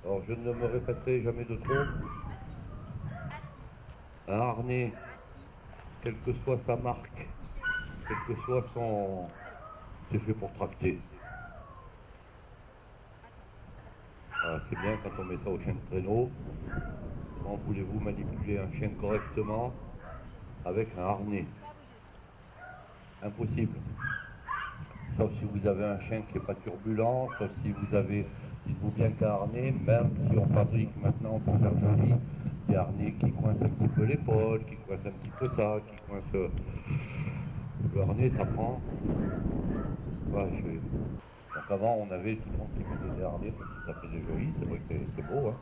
Alors je ne me répéterai jamais de trop. Un harnais, quelle que soit sa marque, quel que soit son... c'est fait pour tracter. Voilà, c'est bien quand on met ça au chien de traîneau. Comment voulez-vous manipuler un chien correctement avec un harnais? Impossible. Sauf si vous avez un chien qui n'est pas turbulent, sauf si vous avez, dites-vous bien qu'un harnais, même si on fabrique maintenant pour faire joli, des harnais qui coincent un petit peu l'épaule, qui coincent un petit peu ça, qui coincent... Le harnais, ça prend... Ouais, donc avant, on avait tout le monde qui mettait des harnais parce que ça faisait joli, c'est vrai que c'est beau. Hein.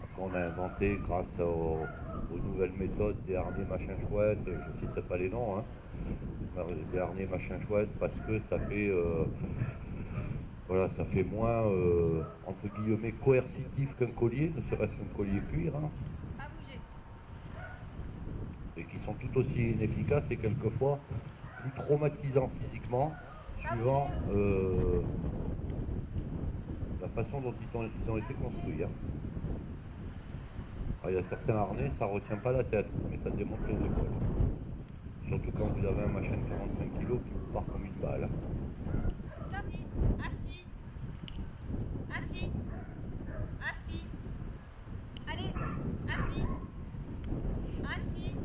Après, on a inventé, grâce aux nouvelles méthodes, des harnais machin chouette, je ne citerai pas les noms, hein, des harnais machin chouette parce que ça fait... voilà, ça fait moins, entre guillemets, coercitif qu'un collier, ne serait-ce qu'un collier cuir. Hein. Et qui sont tout aussi inefficaces et quelquefois plus traumatisants physiquement, suivant la façon dont ils ont été construits. Hein. Alors, il y a certains harnais, ça ne retient pas la tête, mais ça démonte les épaules. Surtout quand vous avez un machin de 45 kg qui vous part comme une balle. Assis. Assis. Assis. Allez. Assis. Assis.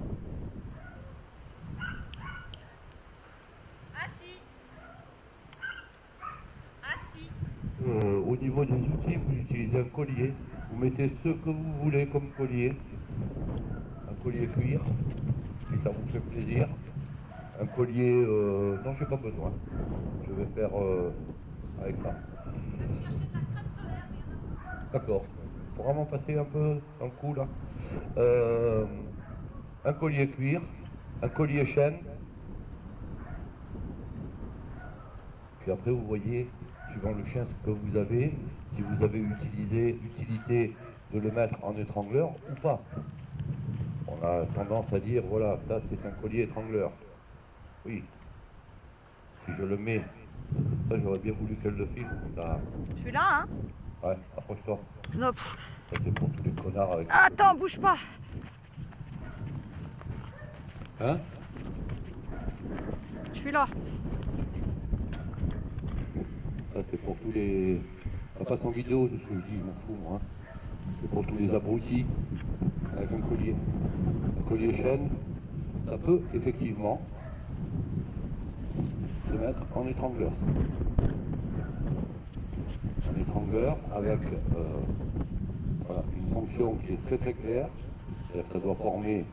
Assis. Assis. Au niveau des outils, vous utilisez un collier. Vous mettez ce que vous voulez comme collier. Un collier cuir, si ça vous fait plaisir. Un collier... non, je n'ai pas besoin. Je vais faire avec ça. D'accord. Pour vraiment passer un peu dans le coup, là. Un collier cuir, un collier chêne. Puis après, vous voyez, suivant le chien, ce que vous avez, si vous avez utilité de le mettre en étrangleur ou pas. On a tendance à dire, voilà, ça c'est un collier étrangleur. Oui. Si je le mets, ça j'aurais bien voulu qu'elle le filme. Ça... Je suis là, hein. Ouais, approche-toi. Non. Ça c'est pour tous les connards avec... Attends, bouge pas. Hein? Je suis là. Ça c'est pour tous les... On passe en vidéo de ce que je dis, je m'en fous moi. Hein. C'est pour tous les abrutis avec un collier. Un collier chaîne, ça peut effectivement se mettre en étrangleur. Un étrangleur avec voilà, une fonction qui est très très claire. C'est-à-dire que ça doit former,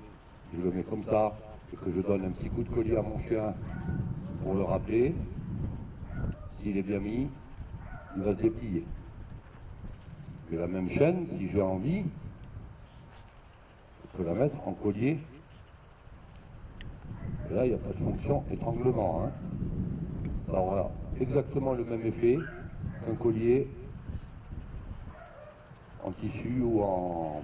je le mets comme ça, et que je donne un petit coup de collier à mon chien pour le rappeler. S'il est bien mis, il va se déplier. Et la même chaîne, si j'ai envie, je peux la mettre en collier. Et là, il n'y a pas de fonction étranglement. Hein. Ça aura exactement le même effet qu'un collier en tissu ou en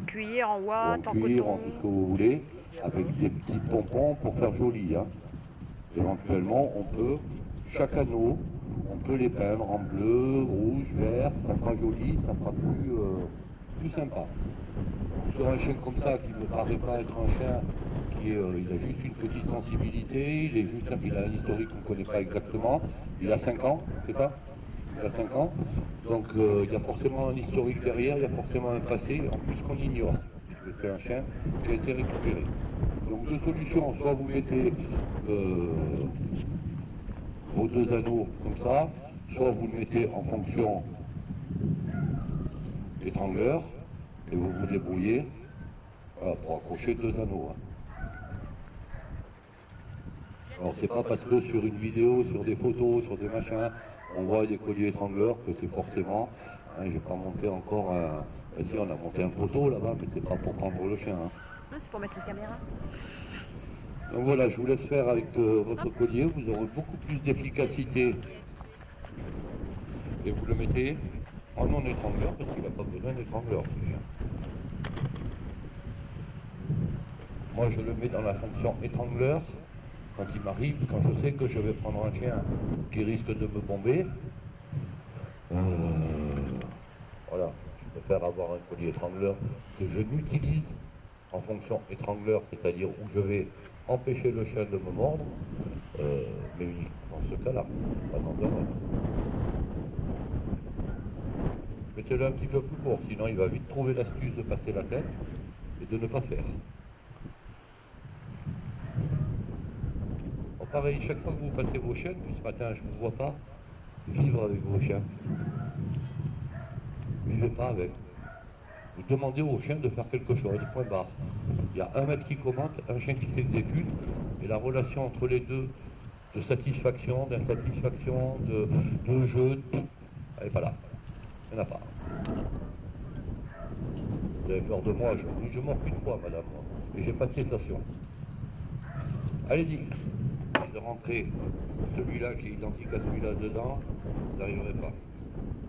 cuir, en ouate, en cuir, coton. en tout ce que vous voulez, avec des petits pompons pour faire joli. Hein. Éventuellement, on peut, chaque anneau, on peut les peindre en bleu, rouge, vert, ça fera joli, ça fera plus sympa. Sur un chien comme ça, qui ne me paraît pas être un chien qui il a juste une petite sensibilité, il a un historique qu'on ne connaît pas exactement, il a 5 ans, c'est ça? Il a 5 ans, donc il y a forcément un historique derrière, il y a forcément un passé, en plus qu'on ignore, puisque c'est un chien qui a été récupéré. Donc deux solutions, soit vous mettez vos deux anneaux comme ça, soit vous le mettez en fonction étrangleur, et vous vous débrouillez voilà, pour accrocher deux anneaux. Hein. Alors c'est pas parce que sur une vidéo, sur des photos, sur des machins, on voit des colliers étrangleurs que c'est forcément, hein, j'ai pas monté encore un... Ben, si on a monté un poteau là-bas, mais c'est pas pour prendre le chien. Hein. Non, c'est pour mettre les caméras. Donc voilà, je vous laisse faire avec votre collier, vous aurez beaucoup plus d'efficacité. Et vous le mettez en non-étrangleur, parce qu'il n'a pas besoin d'étrangleur ce chien. Moi je le mets dans la fonction étrangleur, quand il m'arrive, quand je sais que je vais prendre un chien qui risque de me bomber, Voilà, je préfère avoir un collier étrangleur que je n'utilise en fonction étrangleur, c'est-à-dire où je vais empêcher le chien de me mordre, mais uniquement dans ce cas-là, pas dans un autre. Mettez-le un petit peu plus court, sinon il va vite trouver l'astuce de passer la tête et de ne pas faire. Bon, pareil, chaque fois que vous passez vos chiens, puis ce matin je ne vous vois pas, vivre avec vos chiens. Vivez pas avec. Vous demandez au chien de faire quelque chose, point barre. Il y a un maître qui commente, un chien qui s'exécute, et la relation entre les deux, de satisfaction, d'insatisfaction, de jeu, elle n'est pas là. Il n'y en a pas. Vous avez peur de moi, je mords qu'une fois, madame, moi, et j'ai pas de cessation. Allez-y, de rentrer celui-là qui est identique à celui-là dedans, vous n'arriverez pas.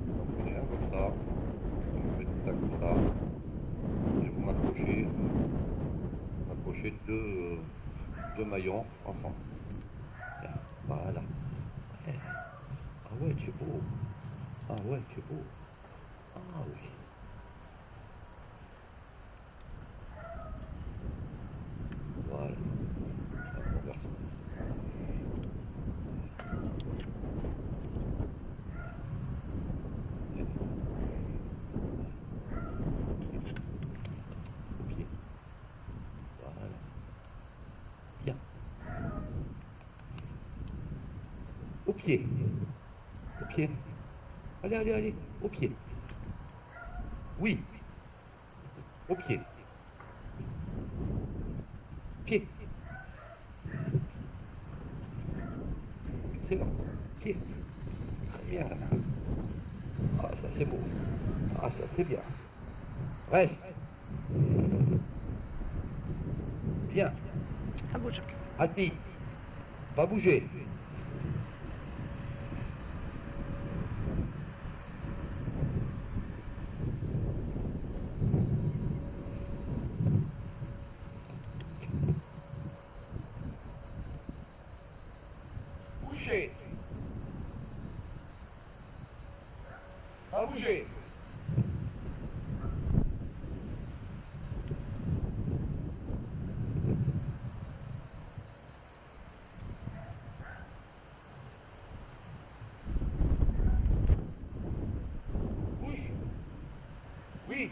Donc, vous prenez un comme ça, vous mettez ça comme ça, et vous m'accrochez deux maillons ensemble. Voilà. Ah ouais, c'est beau. Ah ouais, c'est beau. Ah oui. Voilà. Au pied. Au pied. Allez, allez, allez. Au pied. Oui. Au pied. Pied. Excellent. Pied. Très bien. Ah, ça c'est beau. Ah, ça c'est bien. Reste. Bien. Ça bouge. Assis. Pas bouger. Bouger. Pas bouger. Bouge. Oui.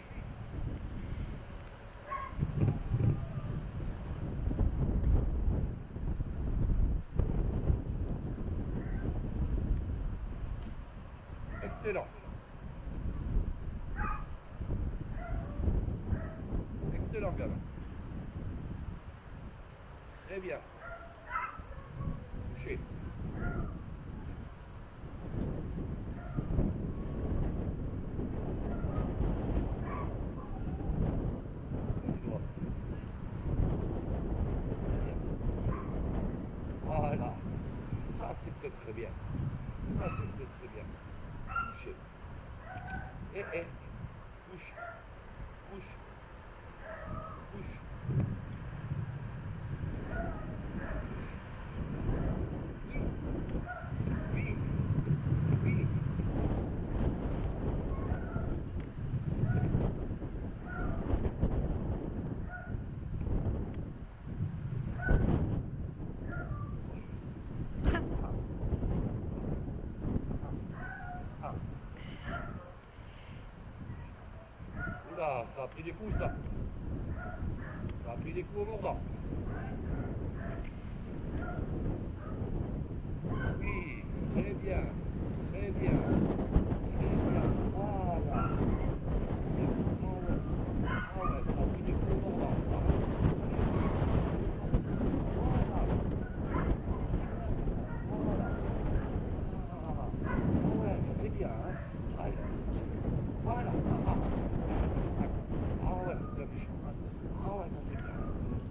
Excellent. Excellent, gamin. Très bien. Boucher. Voilà. Ça, c'est très très bien. Ça, c'est très très bien. Boucher. Bouche. Bouche. Bouche. Oui. Oui. Oui. Oula, ça a pris des coups, ça. Ça a pris des coups au mordant. Oui, très bien. Très bien. Très bien. Voilà. Ah ouais, ça a pris des coups au mordant. Voilà. Voilà. Ah ouais, ça fait bien, hein. Allez. Voilà. Ah ouais, ça c'est la bouche. Ah ouais, ça c'est bien.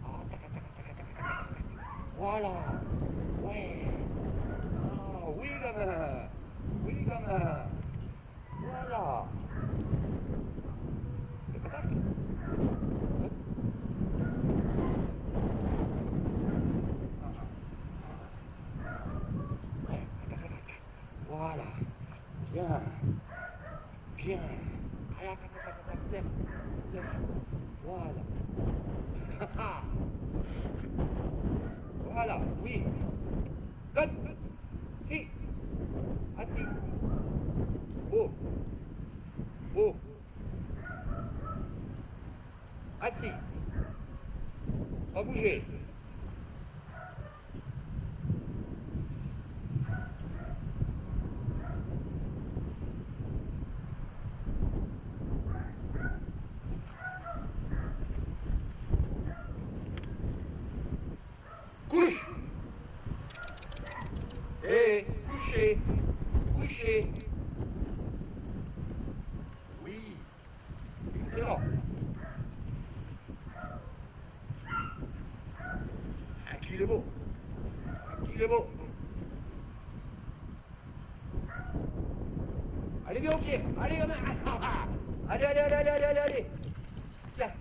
Ah, tac, tac, tac, tac, tac, tac, tac. Voilà. Ouais. Ah oui, gamin. Oui, gamin. Voilà. Tac, tac. Ouais, tac, tac, tac. Voilà. Bien. Bien. Allez, attends, serre. Voilà. Voilà, oui. Donne. Si. Assis. Beau. Beau. Assis. Pas bouger. Couche. Coucher. Coucher. Oui. Excellent. Il est beau. Il est beau. Allez bien au pied. Allez, gamin. Allez. Tiens.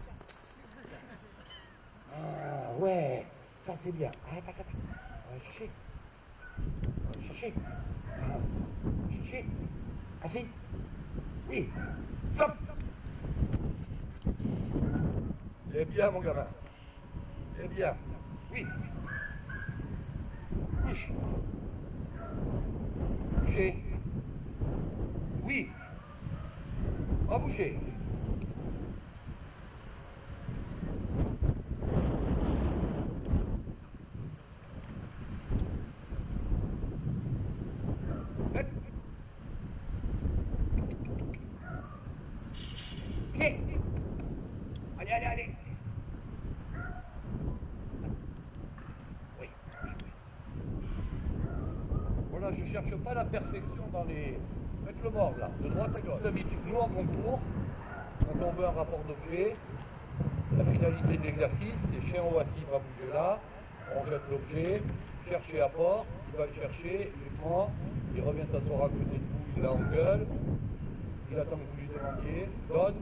Ah, ouais. Ça, c'est bien. Attends. On va chercher. Chercher. Assis. Oui. Stop. C'est bien, mon gamin. C'est bien. Oui. Couche. Coucher. Oui. Pas bouger. Ok. Allez. Oui. Voilà, je cherche pas la perfection dans les... Faites le mort là, de droite à gauche. D'habitude, nous en concours, quand on veut un rapport d'objet, la finalité de l'exercice, c'est chien ou assis va bouger là, on jette l'objet, chercher à port, il va le chercher, il le prend, il revient s'asseoir à côté de vous, il l'engueule, il attend que vous lui demandiez, donne,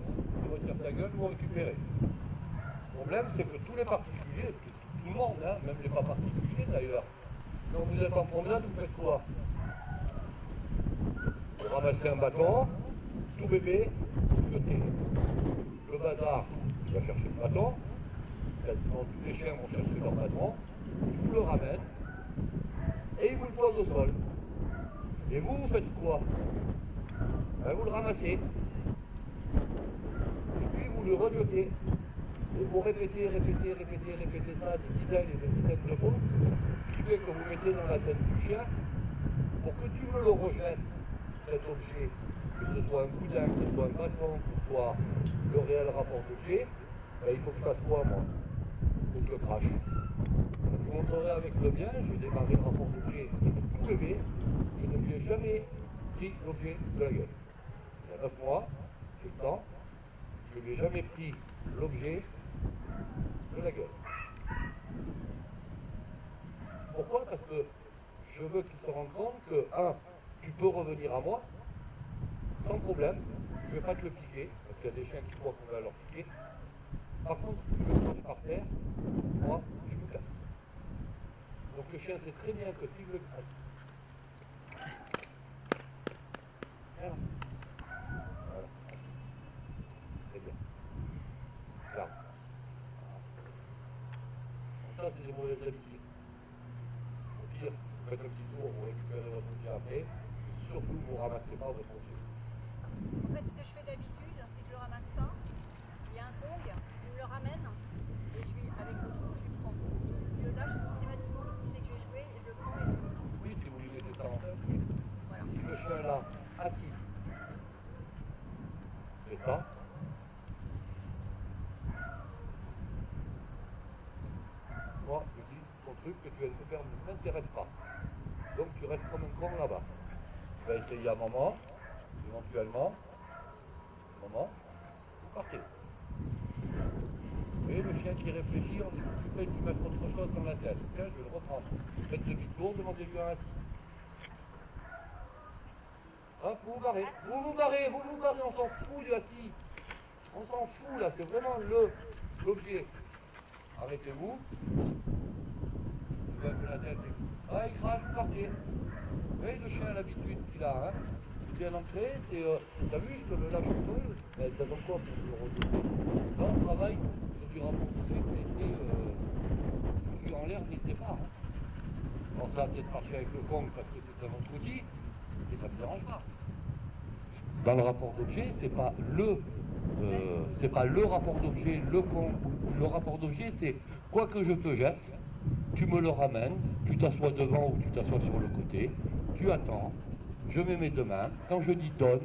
il retire sa gueule, vous récupérez. Le problème, c'est que tous les particuliers, tout le monde, hein, même les pas particuliers d'ailleurs, quand vous êtes en promenade, vous faites quoi? Vous ramassez un bâton, tout bébé, vous jetez. Le bazar, il va chercher le bâton, quasiment tous les chiens vont chercher leur bâton, il vous le ramène, et il vous le pose au sol. Et vous faites quoi? Ben, vous le ramassez, et puis vous le rejetez. Et vous répétez ça des dizaines et des dizaines de fois, ce qui fait que vous mettez dans la tête du chien, pour que tu me le rejettes, cet objet, que ce soit un boudin, que ce soit un bâton, que ce soit le réel rapport d'objet, ben, il faut que je fasse quoi, moi? Il faut que je le crache. Je vous montrerai avec le mien, j'ai démarré le rapport d'objet tout bébé, je ne lui ai jamais pris l'objet de la gueule. Il y a 9 mois, j'ai le temps, je ne lui ai jamais pris l'objet de la gueule. Pourquoi? Parce que je veux qu'il se rende compte que, tu peux revenir à moi, sans problème, je ne vais pas te le piquer, parce qu'il y a des chiens qui croient qu'on va leur piquer. Par contre, si tu le craches par terre, moi, je me casse. Donc le chien sait très bien que si je le casse, voilà. Très bien. Là. Ça, c'est des mauvaises habitudes. Au pire, vous faites un petit tour, vous récupérez votre outil après, surtout vous ne ramassez pas votre objet. En fait, ce que je fais d'habitude, c'est que je le ramasse pas. Il y a un Kong, il me le ramène, et je lui, avec le trou, je lui prends. Il le lâche systématiquement parce qu'il sait que je vais jouer, et je le prends et je le prends. Oui, si vous lui mettez ça en tête, oui. Voilà. Si le chien là, assis, fait ça, moi, je dis, ton truc que tu viens de faire ne m'intéresse pas. Donc tu restes comme un con là-bas. Tu vas essayer un moment, éventuellement, vous partez. Et le chien qui réfléchit, on dit, tu peux lui mettre autre chose dans la tête. Tiens, je vais le reprendre. Faites demi-tour, demandez-lui un assis. Hein, vous vous barrez, on s'en fout du assis. On s'en fout là, c'est vraiment l'objet. Arrêtez-vous. Vous levez la tête. Ah, il crache, vous partez. Vous voyez, le chien a l'habitude qu'il a, hein. bien ancré, c'est, t'as vu, je te le lâche au sol, ben, t'as donc quoi pour le redonner? Là, on travaille sur du rapport d'objet qui a été foutu en l'air dès le départ. Hein. Alors ça va peut-être marcher avec le Kong parce que c'est un autre outil, mais ça ne me dérange pas. Dans le rapport d'objet, c'est pas le rapport d'objet, le Kong. Le rapport d'objet, c'est quoi que je te jette, tu me le ramènes, tu t'assois devant ou tu t'assois sur le côté, tu attends, je mets mes deux mains, quand je dis donne,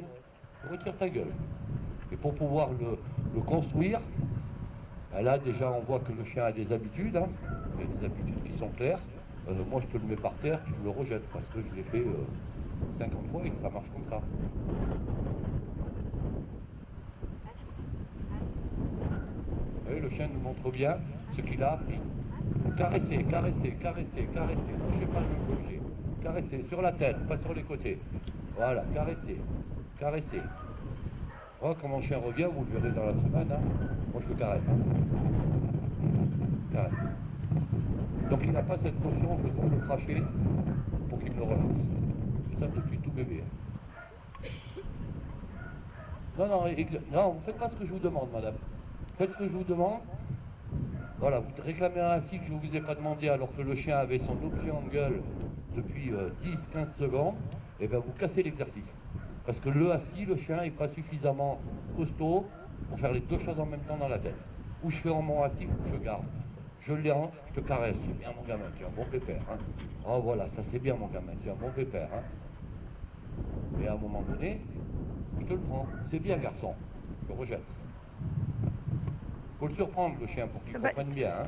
retire ta gueule. Et pour pouvoir le construire, ben là déjà on voit que le chien a des habitudes, hein, il y a des habitudes qui sont claires. Moi je te le mets par terre, tu me le rejettes parce que je l'ai fait 50 fois et que ça marche comme ça. Vous voyez, le chien nous montre bien ce qu'il a appris. Caresser, caresser, caresser, caresser. Ne touchez pas le objet. Caresser sur la tête, pas sur les côtés. Voilà, caresser, caresser. Moi, quand mon chien revient, vous le verrez dans la semaine, hein, moi je le caresse. Hein. Caresse. Donc il n'a pas cette notion, je dois le cracher pour qu'il me le relance. C'est ça depuis tout bébé. Hein. Non, non, non, vous faites pas ce que je vous demande, madame. Faites ce que je vous demande. Voilà, vous réclamez un assis que je ne vous ai pas demandé alors que le chien avait son objet en gueule depuis 10-15 secondes, et bien vous cassez l'exercice. Parce que le assis, le chien n'est pas suffisamment costaud pour faire les deux choses en même temps dans la tête. Ou je fais en mon assis, ou je garde. Je l'ai en, je te caresse, c'est bien mon gamin, tu es un bon pépère. Hein. Oh voilà, ça c'est bien mon gamin, tu es un bon pépère. Hein. Et à un moment donné, je te le prends. C'est bien garçon, je le rejette. Il faut le surprendre le chien pour qu'il comprenne bien. Hein.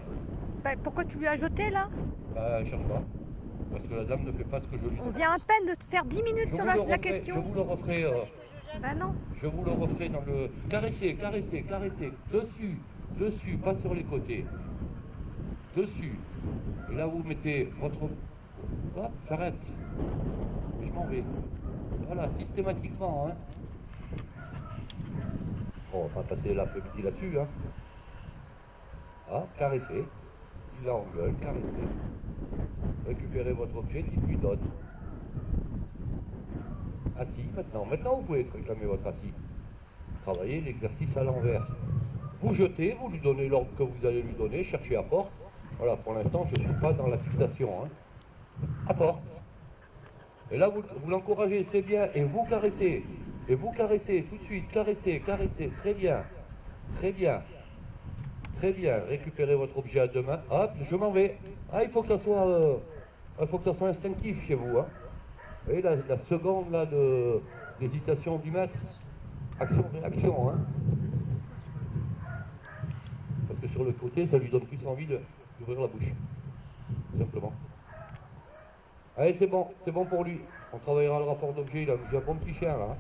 Bah, pourquoi tu lui as jeté là? Bah, cherche pas. Parce que la dame ne fait pas ce que je lui dis. On vient à peine de te faire 10 minutes sur la question. Je vous le referai. Bah non. Je vous le referai dans le. Caresser, caresser, caresser. Dessus, dessus, pas sur les côtés. Dessus. Et là vous mettez votre. Hop, j'arrête. Et je m'en vais. Voilà, systématiquement. Hein. Bon, on va pas passer l'après-midi là-dessus. Hein. Ah, caresser. Il a en gueule, caresser. Récupérez votre objet, il lui donne. Assis, maintenant. Maintenant, vous pouvez réclamer votre assis. Travaillez l'exercice à l'envers. Vous jetez, vous lui donnez l'ordre que vous allez lui donner, cherchez à porte. Voilà, pour l'instant, je ne suis pas dans la fixation. Hein. À porte. Et là, vous l'encouragez, c'est bien. Et vous caressez. Et vous caressez tout de suite. Caressez, caressez. Très bien. Très bien. Très bien. Récupérez votre objet à deux mains. Hop, je m'en vais. Ah, il faut que ça soit instinctif chez vous. Hein. Vous voyez la seconde là d'hésitation du maître. Action-réaction. Hein. Parce que sur le côté, ça lui donne plus envie d'ouvrir la bouche. Tout simplement. Allez, c'est bon pour lui. On travaillera le rapport d'objet. Il a un bon petit chien là. Hein.